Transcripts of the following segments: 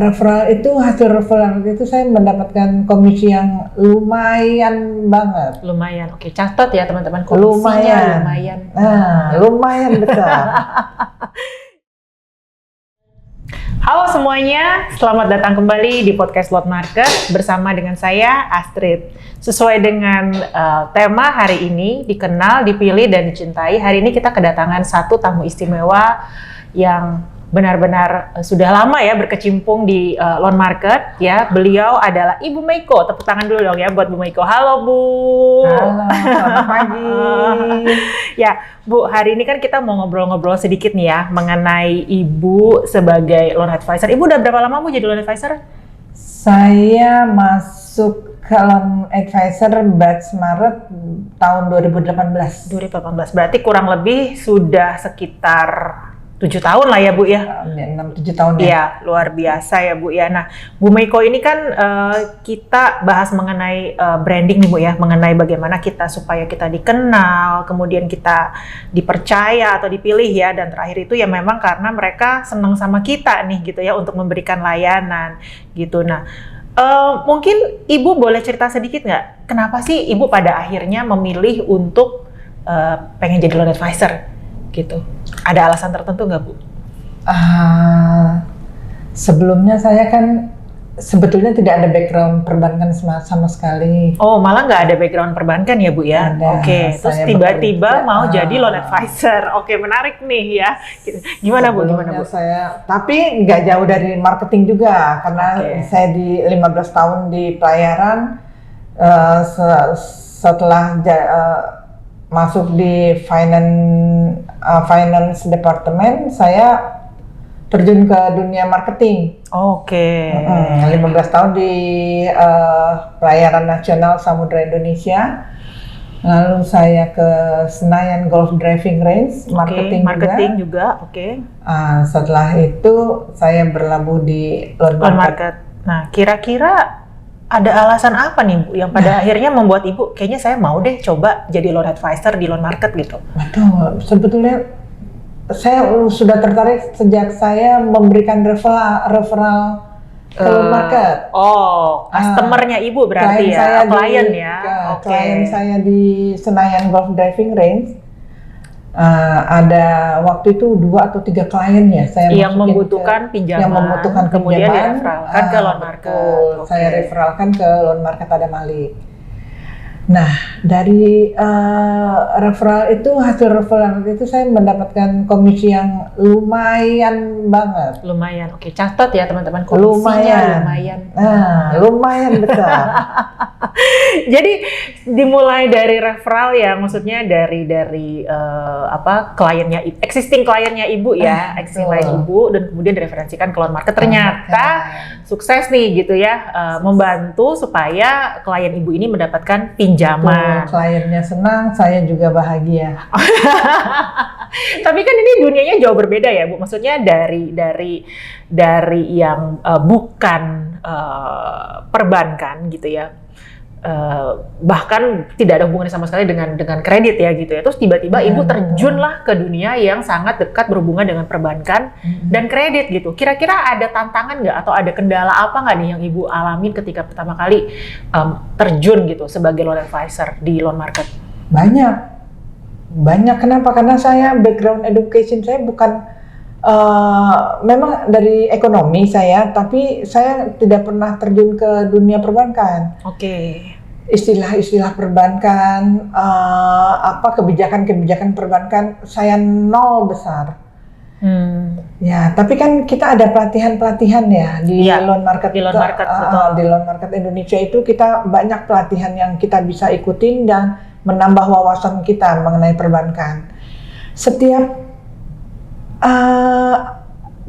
referral itu, hasil referral itu saya mendapatkan komisi yang lumayan banget. Lumayan, oke, catat ya teman-teman, komisinya lumayan. Lumayan besar. Halo semuanya, selamat datang kembali di podcast Loan Market bersama dengan saya Astrid. Sesuai dengan tema hari ini, dikenal, dipilih, dan dicintai. Hari ini kita kedatangan satu tamu istimewa yang benar-benar sudah lama ya berkecimpung di Loan Market ya. Beliau adalah Ibu Meiko. Tepuk tangan dulu dong ya buat Bu Meiko. Halo Bu. Halo, selamat pagi. Ya Bu, hari ini kan kita mau ngobrol-ngobrol sedikit nih ya mengenai Ibu sebagai loan advisor. Ibu udah berapa lama Bu jadi loan advisor? Saya masuk ke loan advisor batch Maret tahun 2018. 2018, berarti kurang lebih sudah sekitar 7 tahun lah ya Bu ya? 6-7 tahun ya. Iya, luar biasa ya Bu ya. Nah, Bu Meiko ini kan kita bahas mengenai branding nih Bu ya, mengenai bagaimana kita supaya kita dikenal, kemudian kita dipercaya atau dipilih ya, dan terakhir itu ya memang karena mereka senang sama kita nih gitu ya untuk memberikan layanan gitu. Nah, mungkin Ibu boleh cerita sedikit nggak, kenapa sih Ibu pada akhirnya memilih untuk pengen jadi loan advisor? Gitu. Ada alasan tertentu nggak Bu? Sebelumnya saya kan sebetulnya tidak ada background perbankan sama sekali. Oh, malah nggak ada background perbankan ya Bu ya? Oke, terus tiba-tiba mau jadi loan advisor. Oke, menarik nih ya. Gimana Bu? Gimana Bu? Tapi nggak jauh dari marketing juga, karena saya di 15 tahun di pelayaran, setelah masuk di finance department, saya terjun ke dunia marketing. Oke. 15 tahun di pelayaran nasional Samudra Indonesia. Lalu saya ke Senayan Golf Driving Range, marketing juga. Oke. Setelah itu saya berlabuh di loan market. Nah, kira-kira ada alasan apa nih Bu yang pada akhirnya membuat Ibu kayaknya saya mau deh coba jadi loan advisor di loan market gitu? Betul, sebetulnya saya sudah tertarik sejak saya memberikan referral ke loan market. Customernya Ibu berarti ya, klien ya. Klien saya di Senayan Golf Driving Range. Ada waktu itu 2 atau 3 klien ya saya yang membutuhkan pinjaman, kemudian direfralkan ke loan market. Saya referalkan ke loan market Adam Ali. Nah, dari referral itu, hasil referral itu saya mendapatkan komisi yang lumayan banget. Lumayan, oke, catat ya teman-teman, komisinya lumayan. Lumayan besar. Jadi dimulai dari referral ya, maksudnya dari kliennya, existing kliennya Ibu ya, existing klien Ibu, dan kemudian direferensikan ke loan market. Ternyata sukses nih gitu ya, membantu supaya klien Ibu ini mendapatkan pinjaman. Kliennya senang, saya juga bahagia. Tapi kan ini dunianya jauh berbeda ya Bu, maksudnya dari yang bukan perbankan gitu ya. Bahkan tidak ada hubungannya sama sekali dengan kredit ya gitu ya. Terus tiba-tiba Ibu terjunlah ke dunia yang sangat dekat berhubungan dengan perbankan dan kredit gitu. Kira-kira ada tantangan nggak atau ada kendala apa nggak nih yang Ibu alamin ketika pertama kali terjun gitu sebagai loan advisor di loan market? Banyak. Kenapa? Karena saya background education saya bukan memang dari ekonomi saya, tapi saya tidak pernah terjun ke dunia perbankan. Istilah-istilah perbankan, kebijakan-kebijakan perbankan saya nol besar. Ya, tapi kan kita ada pelatihan-pelatihan ya di loan market. Di loan market Indonesia itu kita banyak pelatihan yang kita bisa ikutin dan menambah wawasan kita mengenai perbankan. Setiap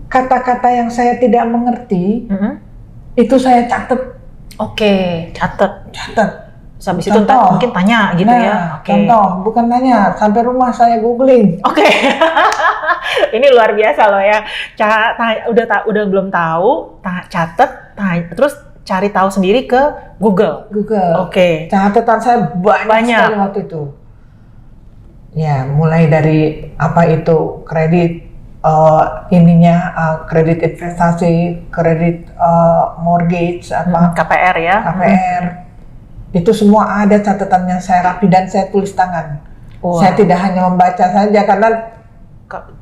kata-kata yang saya tidak mengerti, itu saya catat. Catat. Habis itu mungkin tanya gitu ya. Contoh, bukan tanya, sampai rumah saya googling. Ini luar biasa loh ya. Udah belum tahu, catat, terus cari tahu sendiri ke Google. Catatan saya banyak sekali waktu itu. Ya, mulai dari apa itu kredit, kredit investasi, kredit mortgage, KPR ya. KPR. Itu semua ada catatannya, saya rapi dan saya tulis tangan. Wow. Saya tidak hanya membaca saja karena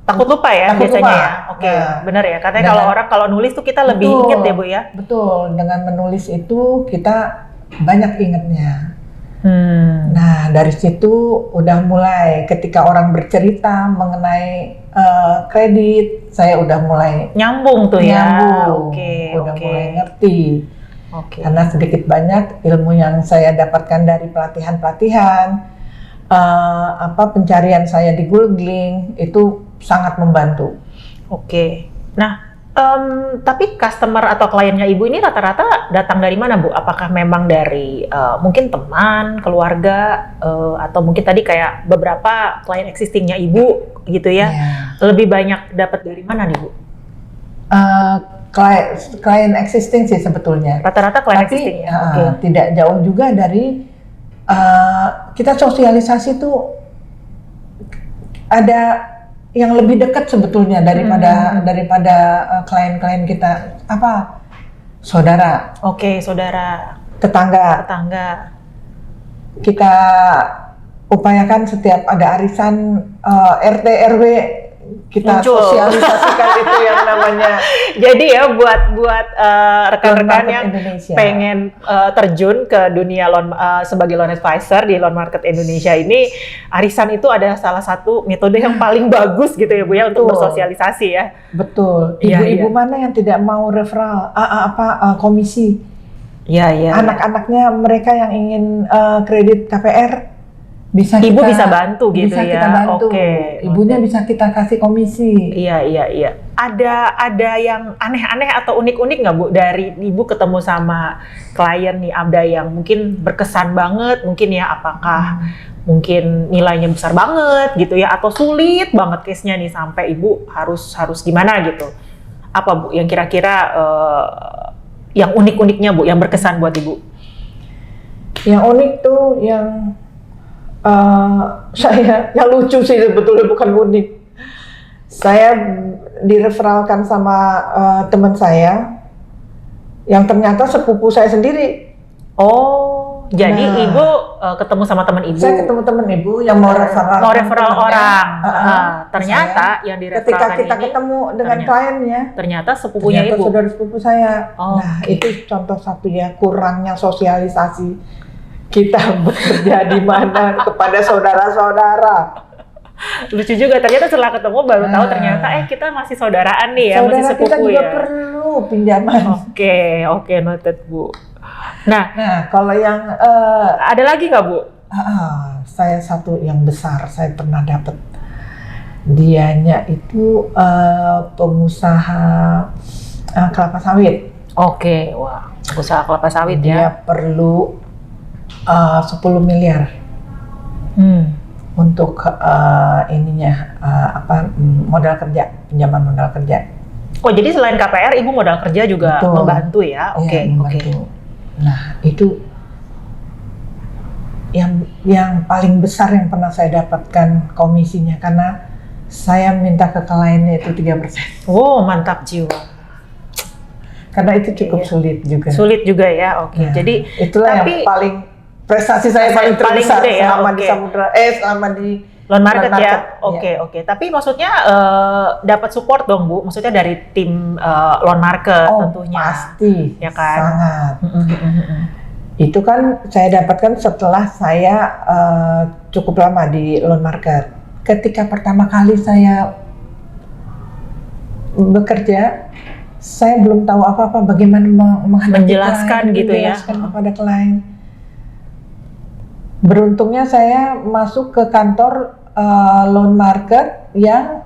takut lupa ya takut biasanya lupa. ya. Oke, Nah, benar ya. Katanya kalau orang kalau nulis tuh kita lebih betul, inget ya Bu ya. Betul, dengan menulis itu kita banyak ingetnya. Nah, dari situ udah mulai ketika orang bercerita mengenai kredit, saya udah mulai nyambung tuh ya. Udah mulai ngerti. Karena sedikit banyak ilmu yang saya dapatkan dari pelatihan-pelatihan, pencarian saya di googling itu sangat membantu. Nah, tapi customer atau kliennya Ibu ini rata-rata datang dari mana, Bu? Apakah memang dari mungkin teman, keluarga, atau mungkin tadi kayak beberapa klien existingnya Ibu gitu ya? Lebih banyak dapat dari mana nih, Bu? Klien existing sih sebetulnya. Rata-rata klien existing ya? Tidak jauh juga dari kita sosialisasi tuh ada yang lebih dekat sebetulnya daripada klien-klien kita, saudara. Saudara. Tetangga. Kita upayakan setiap ada arisan RT RW kita sosialisasikan itu yang namanya. Jadi ya buat rekan-rekan yang Indonesia pengen terjun ke dunia sebagai loan advisor di loan market Indonesia ini, arisan itu ada salah satu metode yang paling bagus gitu ya Bu ya untuk bersosialisasi ya. Betul. Ibu-ibu mana yang tidak mau referral komisi? Anak-anaknya mereka yang ingin kredit KPR bisa bantu gitu ya. Kita bantu. Ibunya bisa kita kasih komisi. Iya. Ada yang aneh-aneh atau unik-unik nggak Bu dari Ibu ketemu sama klien nih, ada yang mungkin berkesan banget mungkin ya, apakah mungkin nilainya besar banget gitu ya, atau sulit banget case-nya nih sampai Ibu harus gimana gitu? Apa Bu yang kira-kira yang unik-uniknya Bu, yang berkesan buat Ibu? Yang unik tuh yang yang lucu sih sebetulnya, bukan unik. Saya direferalkan sama teman saya yang ternyata sepupu saya sendiri. Jadi Ibu ketemu sama teman Ibu. Saya ketemu teman Ibu yang mau referal orang. Ternyata yang ketika direferalkan kita ketemu dengan kliennya, ternyata sepupunya Ibu. Saudara sepupu saya. Nah, itu contoh satu ya, kurangnya sosialisasi kita bekerja di mana kepada saudara-saudara. Lucu juga, ternyata setelah ketemu baru tahu ternyata kita masih saudaraan nih ya, saudara masih sepupu kita juga ya. perlu pinjaman. Oke, noted Bu. Nah, kalau yang ada lagi nggak Bu? Saya satu yang besar saya pernah dapat. Dianya itu pengusaha kelapa sawit. Wah, pengusaha kelapa sawit ya. Dia perlu 10 miliar untuk modal kerja, pinjaman modal kerja. Jadi selain KPR, Ibu modal kerja juga membantu ya? Oke. Nah, itu yang paling besar yang pernah saya dapatkan komisinya, karena saya minta ke kliennya itu 3%. Mantap jiwa. Karena itu cukup sulit juga. Sulit juga ya, Jadi itulah yang paling prestasi saya paling terbesar selama di selama di loan market ya. Oke. Tapi maksudnya dapat support dong Bu, maksudnya dari tim loan market tentunya. Pasti. Ya kan? Sangat. Itu kan saya dapatkan setelah saya cukup lama di loan market. Ketika pertama kali saya bekerja, saya belum tahu apa-apa bagaimana menjelaskan gitu ya kepada klien. Beruntungnya saya masuk ke kantor loan market yang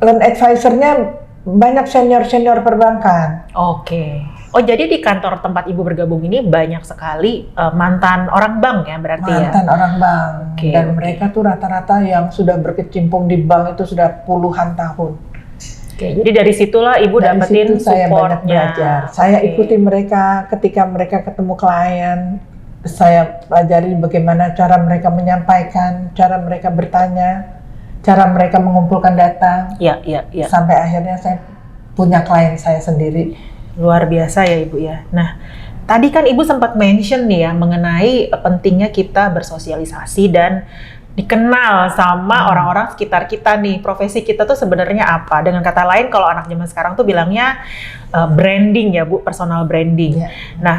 loan advisor-nya banyak senior senior perbankan. Jadi di kantor tempat Ibu bergabung ini banyak sekali mantan orang bank ya berarti mantan orang bank. Dan mereka tuh rata-rata yang sudah berkecimpung di bank itu sudah puluhan tahun. Jadi dari situlah Ibu dapetin supportnya. Saya banyak belajar. Saya ikuti mereka ketika mereka ketemu klien. Saya pelajari bagaimana cara mereka menyampaikan, cara mereka bertanya, cara mereka mengumpulkan data, ya. sampai akhirnya saya punya klien saya sendiri. Luar biasa ya Ibu ya. Nah, tadi kan Ibu sempat mention nih ya mengenai pentingnya kita bersosialisasi dan dikenal sama orang-orang sekitar kita nih. Profesi kita tuh sebenarnya apa? Dengan kata lain, kalau anak zaman sekarang tuh bilangnya branding ya Bu, personal branding. Yeah. Nah,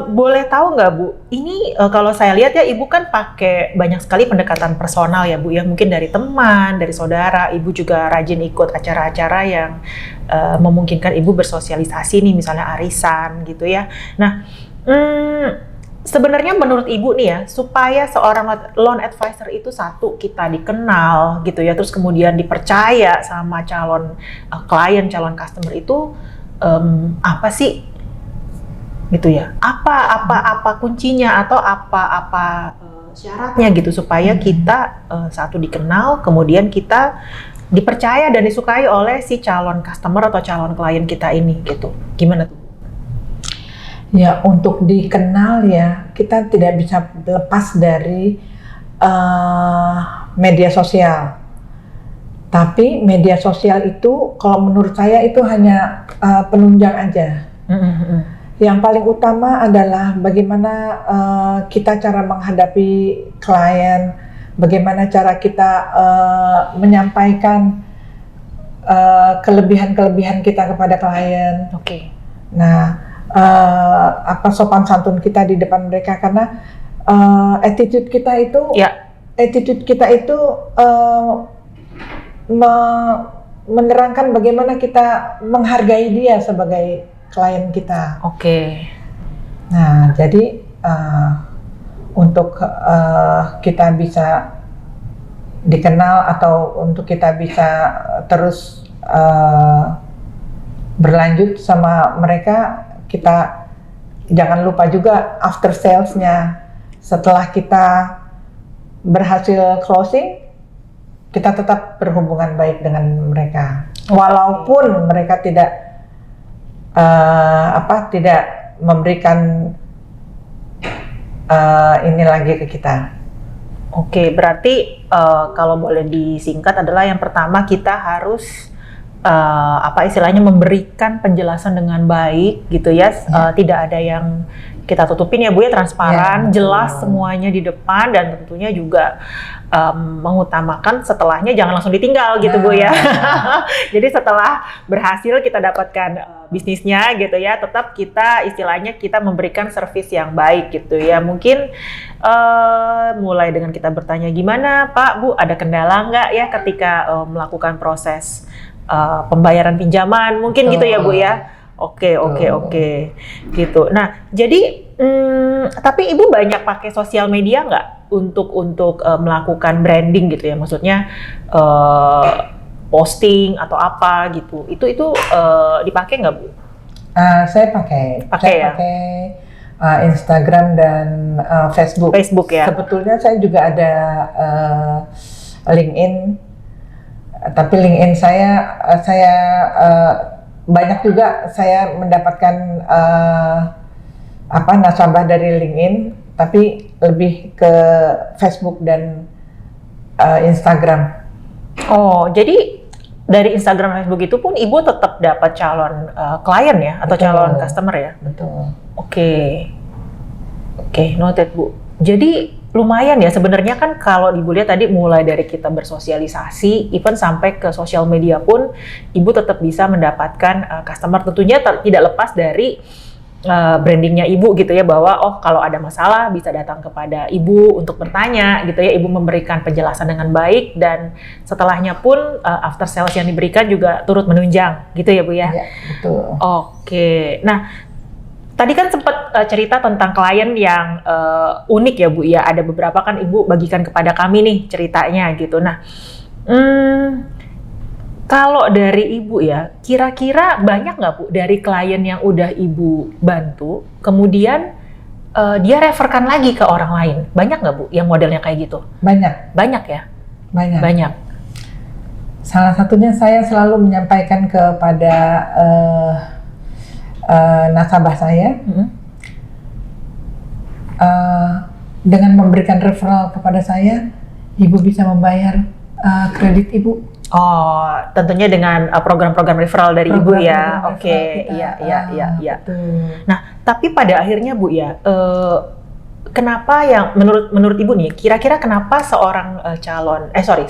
boleh tahu nggak Bu, ini kalau saya lihat ya Ibu kan pakai banyak sekali pendekatan personal ya Bu ya, mungkin dari teman, dari saudara, Ibu juga rajin ikut acara-acara yang memungkinkan Ibu bersosialisasi nih, misalnya arisan gitu ya. Nah, sebenarnya menurut Ibu nih ya, supaya seorang loan advisor itu satu, kita dikenal gitu ya, terus kemudian dipercaya sama calon klien, calon customer itu apa sih? Gitu ya, apa kuncinya atau apa syaratnya gitu supaya kita satu dikenal, kemudian kita dipercaya dan disukai oleh si calon customer atau calon klien kita ini gitu. Gimana tuh? Ya, untuk dikenal ya kita tidak bisa lepas dari media sosial. Tapi media sosial itu kalau menurut saya itu hanya penunjang aja. Yang paling utama adalah bagaimana kita cara menghadapi klien, bagaimana cara kita menyampaikan kelebihan-kelebihan kita kepada klien. Oke. Nah, apa sopan santun kita di depan mereka, karena attitude kita itu, menerangkan bagaimana kita menghargai dia sebagai klien kita. Oke. Nah, jadi untuk kita bisa dikenal atau untuk kita bisa terus berlanjut sama mereka, kita jangan lupa juga after sales-nya. Setelah kita berhasil closing, kita tetap berhubungan baik dengan mereka. Walaupun mereka tidak memberikan ini lagi ke kita. Oke, berarti kalau boleh disingkat adalah yang pertama kita harus istilahnya memberikan penjelasan dengan baik gitu ya. Tidak ada yang kita tutupin ya Bu ya, transparan, jelas semuanya di depan, dan tentunya juga mengutamakan setelahnya jangan langsung ditinggal gitu Bu ya. Jadi setelah berhasil kita dapatkan bisnisnya gitu ya, tetap kita istilahnya kita memberikan servis yang baik gitu ya. Mungkin mulai dengan kita bertanya, gimana Pak, Bu, ada kendala nggak ya ketika melakukan proses pembayaran pinjaman, mungkin gitu ya Bu ya. Oke, gitu. Nah, jadi tapi Ibu banyak pakai sosial media nggak untuk melakukan branding gitu ya? Maksudnya posting atau apa gitu? Itu dipakai nggak Bu? Saya pakai ya? Instagram dan Facebook. Facebook ya. Sebetulnya saya juga ada LinkedIn, tapi LinkedIn saya banyak juga saya mendapatkan nasabah dari LinkedIn, tapi lebih ke Facebook dan Instagram. Oh, jadi dari Instagram dan Facebook itu pun Ibu tetap dapat calon klien ya, atau calon customer ya? Betul. Oke, noted Bu. Jadi lumayan ya sebenarnya kan kalau Ibu lihat tadi mulai dari kita bersosialisasi, even sampai ke sosial media pun Ibu tetap bisa mendapatkan customer. Tentunya tidak lepas dari brandingnya Ibu gitu ya, bahwa kalau ada masalah bisa datang kepada Ibu untuk bertanya gitu ya. Ibu memberikan penjelasan dengan baik, dan setelahnya pun after sales yang diberikan juga turut menunjang gitu ya Bu ya? Iya, betul. Oke, nah tadi kan sempat cerita tentang klien yang unik ya Bu ya, ada beberapa kan Ibu bagikan kepada kami nih ceritanya gitu. Nah, kalau dari Ibu ya, kira-kira banyak nggak Bu dari klien yang udah Ibu bantu, kemudian dia referkan lagi ke orang lain? Banyak nggak Bu yang modelnya kayak gitu? Banyak. Banyak ya? Banyak. Salah satunya saya selalu menyampaikan kepada nasabah saya, dengan memberikan referral kepada saya, Ibu bisa membayar Kredit Ibu. Oh, tentunya dengan program-program referral dari Ibu ya. Program-program Oke, referral kita. iya. Betul. Nah, tapi pada akhirnya Bu ya, kenapa yang menurut Ibu nih, kira-kira kenapa seorang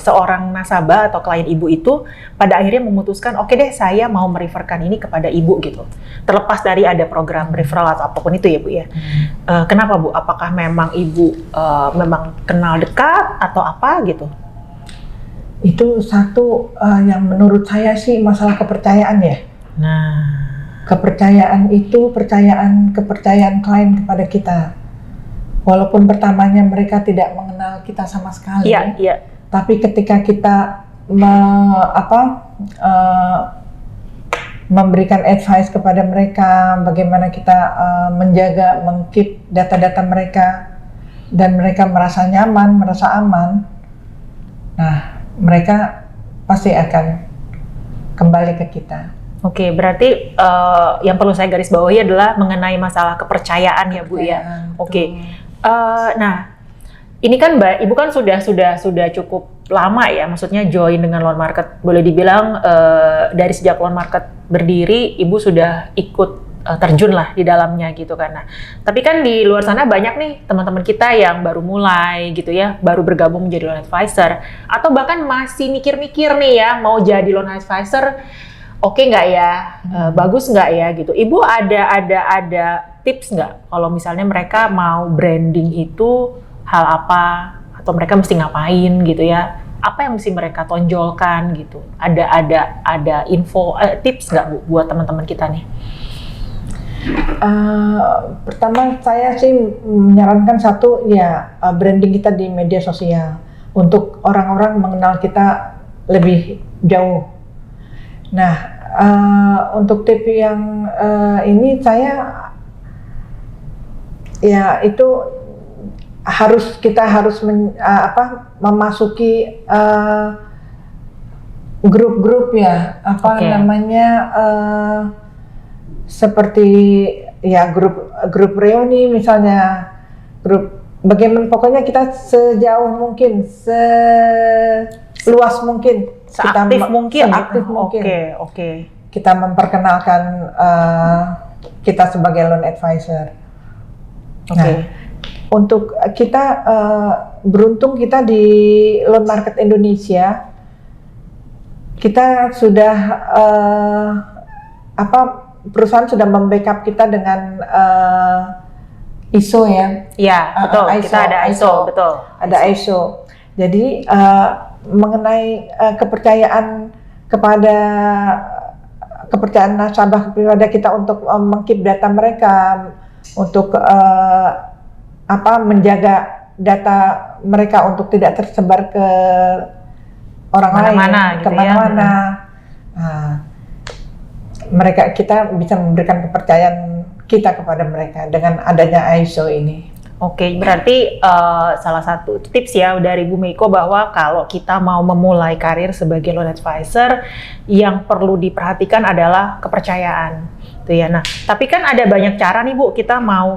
seorang nasabah atau klien Ibu itu pada akhirnya memutuskan, oke deh saya mau mereferkan ini kepada Ibu gitu. Terlepas dari ada program referral atau apapun itu ya Bu ya. Kenapa Bu? Apakah memang Ibu memang kenal dekat atau apa gitu? Itu satu yang menurut saya sih masalah kepercayaan ya. Nah, kepercayaan itu kepercayaan klien kepada kita. Walaupun pertamanya mereka tidak mengenal kita sama sekali, iya. Tapi ketika kita memberikan advice kepada mereka, bagaimana kita menjaga, mengkeep data-data mereka, dan mereka merasa nyaman, merasa aman, nah mereka pasti akan kembali ke kita. Oke, berarti yang perlu saya garis bawahi adalah mengenai masalah kepercayaan ya Bu ya. Oke. Nah, ini kan Ibu kan sudah cukup lama ya, maksudnya join dengan loan market. Boleh dibilang dari sejak loan market berdiri, Ibu sudah ikut terjun lah di dalamnya gitu kan. Nah, tapi kan di luar sana banyak nih teman-teman kita yang baru mulai gitu ya, baru bergabung menjadi loan advisor, atau bahkan masih mikir-mikir nih ya mau jadi loan advisor, oke nggak ya, bagus nggak ya gitu. Ibu ada tips nggak kalau misalnya mereka mau branding itu hal apa, atau mereka mesti ngapain gitu ya? Apa yang mesti mereka tonjolkan gitu? Ada info, tips nggak Bu buat teman-teman kita nih? Pertama saya sih menyarankan satu ya, branding kita di media sosial untuk orang-orang mengenal kita lebih jauh. Nah, untuk tip yang ini saya ya itu kita harus memasuki grup-grup ya, namanya seperti ya grup reuni misalnya, bagaimana pokoknya kita sejauh mungkin, seluas mungkin, seaktif mungkin. Oke. Kita memperkenalkan kita sebagai loan advisor. Nah, untuk kita beruntung kita di loan market Indonesia, kita sudah perusahaan sudah membackup kita dengan ISO ya. Iya, betul. Kita ada ISO, betul. Ada ISO. Jadi mengenai kepercayaan nasabah kepada kita untuk mengkeep data mereka, untuk menjaga data mereka untuk tidak tersebar ke orang lain, kemana-mana. Kita bisa memberikan kepercayaan kita kepada mereka dengan adanya ISO ini. Oke, berarti salah satu tips ya dari Bu Meiko bahwa kalau kita mau memulai karir sebagai loan advisor, yang perlu diperhatikan adalah kepercayaan. Tuh ya. Nah, tapi kan ada banyak cara nih Bu, kita mau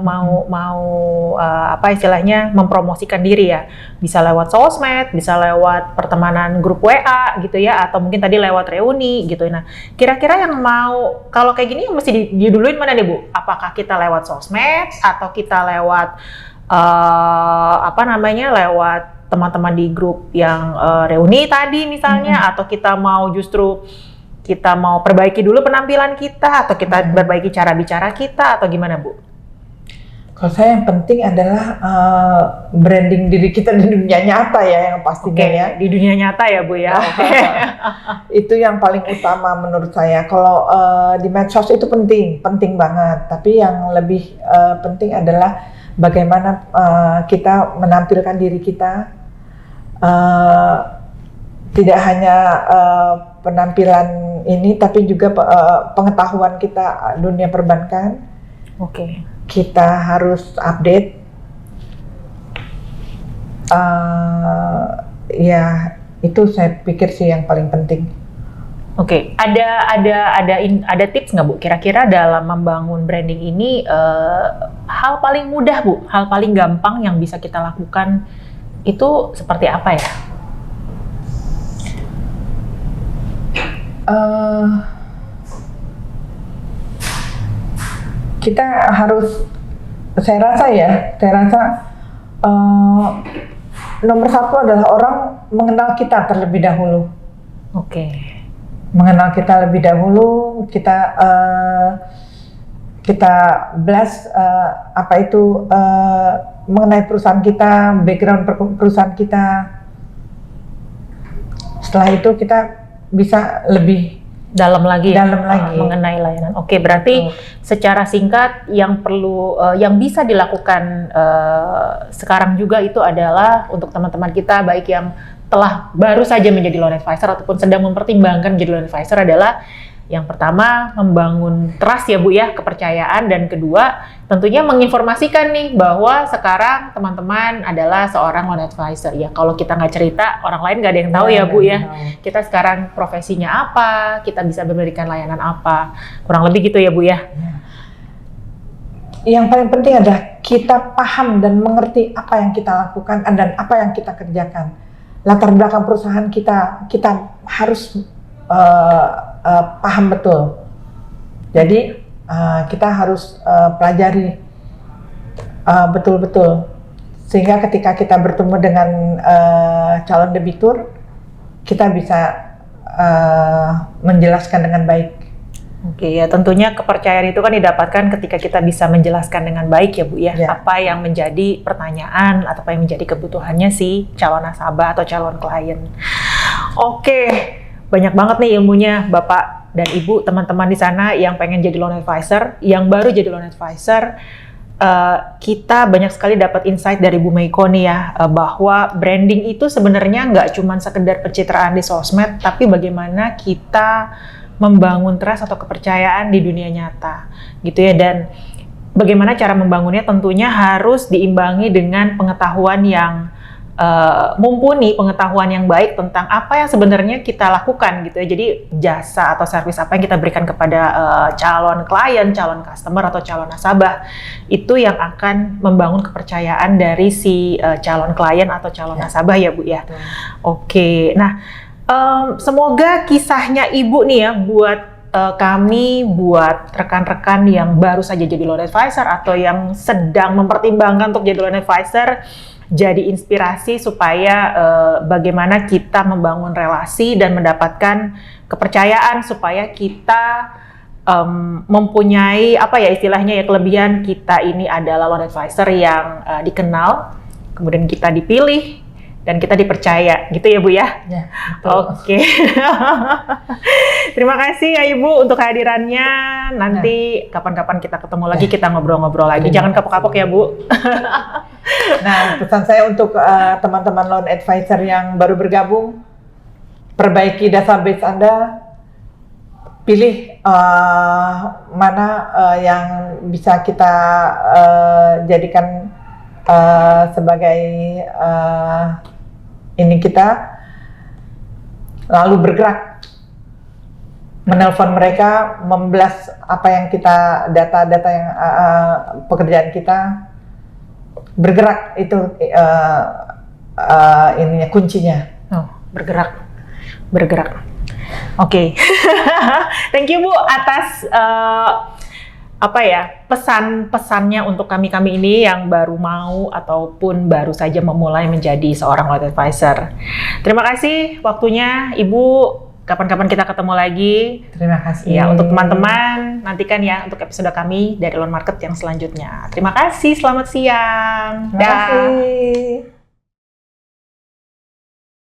mempromosikan diri ya. Bisa lewat sosmed, bisa lewat pertemanan grup WA gitu ya, atau mungkin tadi lewat reuni gitu. Nah, kira-kira yang mau kalau kayak gini mesti diduluin mana nih Bu? Apakah kita lewat sosmed atau kita lewat lewat teman-teman di grup yang reuni tadi misalnya, atau kita mau perbaiki dulu penampilan kita, atau kita perbaiki cara bicara kita, atau gimana Bu? Kalau saya yang penting adalah branding diri kita di dunia nyata ya, yang pastinya ya. Di dunia nyata ya Bu ya. Itu yang paling utama menurut saya. Kalau di medsos itu penting banget. Tapi yang lebih penting adalah bagaimana kita menampilkan diri kita. Tidak hanya penampilan ini, tapi juga pengetahuan kita dunia perbankan. Kita harus update. Ya, itu saya pikir sih yang paling penting. Ada tips nggak Bu? Kira-kira dalam membangun branding ini hal paling mudah Bu, hal paling gampang yang bisa kita lakukan itu seperti apa ya? Eh, kita harus, saya rasa nomor satu adalah orang mengenal kita terlebih dahulu. Oke. Mengenal kita lebih dahulu, kita blast apa itu mengenai perusahaan kita, background perusahaan kita. Setelah itu kita bisa lebih dalam lagi mengenai layanan. Oke, berarti secara singkat yang perlu yang bisa dilakukan sekarang juga itu adalah untuk teman-teman kita baik yang telah baru saja menjadi loan advisor ataupun sedang mempertimbangkan menjadi loan advisor adalah yang pertama membangun trust ya Bu ya, kepercayaan, dan kedua tentunya menginformasikan nih bahwa sekarang teman-teman adalah seorang loan advisor ya. Kalau kita nggak cerita, orang lain nggak ada yang tahu ya Bu ya. Kita sekarang profesinya apa, kita bisa memberikan layanan apa, kurang lebih gitu ya Bu ya. Yang paling penting adalah kita paham dan mengerti apa yang kita lakukan dan apa yang kita kerjakan. Latar belakang perusahaan kita harus paham betul. Jadi kita harus pelajari betul-betul sehingga ketika kita bertemu dengan calon debitur kita bisa menjelaskan dengan baik. Oke ya, tentunya kepercayaan itu kan didapatkan ketika kita bisa menjelaskan dengan baik ya Bu ya, apa yang menjadi pertanyaan atau apa yang menjadi kebutuhannya si calon nasabah atau calon klien. Oke, banyak banget nih ilmunya Bapak dan Ibu, teman-teman di sana yang pengen jadi loan advisor, yang baru jadi loan advisor. Kita banyak sekali dapat insight dari Bu Meiko nih ya, bahwa branding itu sebenarnya nggak cuma sekedar pencitraan di sosmed, tapi bagaimana kita membangun trust atau kepercayaan di dunia nyata gitu ya, dan bagaimana cara membangunnya tentunya harus diimbangi dengan pengetahuan yang mumpuni, pengetahuan yang baik tentang apa yang sebenarnya kita lakukan gitu ya. Jadi jasa atau servis apa yang kita berikan kepada calon klien, calon customer atau calon nasabah itu yang akan membangun kepercayaan dari si calon klien atau calon nasabah ya Bu ya. Oke, nah semoga kisahnya Ibu nih ya buat kami, buat rekan-rekan yang baru saja jadi loan advisor atau yang sedang mempertimbangkan untuk jadi loan advisor jadi inspirasi supaya bagaimana kita membangun relasi dan mendapatkan kepercayaan supaya kita mempunyai apa ya istilahnya ya, kelebihan kita ini adalah loan advisor yang dikenal, kemudian kita dipilih dan kita dipercaya, gitu ya Bu ya? Ya, oke. Terima kasih ya Ibu untuk kehadirannya. Nanti kapan-kapan kita ketemu lagi, kita ngobrol-ngobrol lagi. Jangan kapok-kapok ya Bu. Nah, pesan saya untuk teman-teman loan advisor yang baru bergabung, perbaiki database Anda, pilih mana yang bisa kita jadikan sebagai ini kita, lalu bergerak menelpon mereka, memblast apa yang kita data-data yang pekerjaan kita, bergerak itu ininya kuncinya. Bergerak. Oke. Thank you Bu atas pesan-pesannya untuk kami ini yang baru mau ataupun baru saja memulai menjadi seorang loan advisor. Terima kasih waktunya Ibu. Kapan-kapan kita ketemu lagi. Terima kasih. Ya, untuk teman-teman nantikan ya untuk episode kami dari Loan Market yang selanjutnya. Terima kasih. Selamat siang. Terima kasih.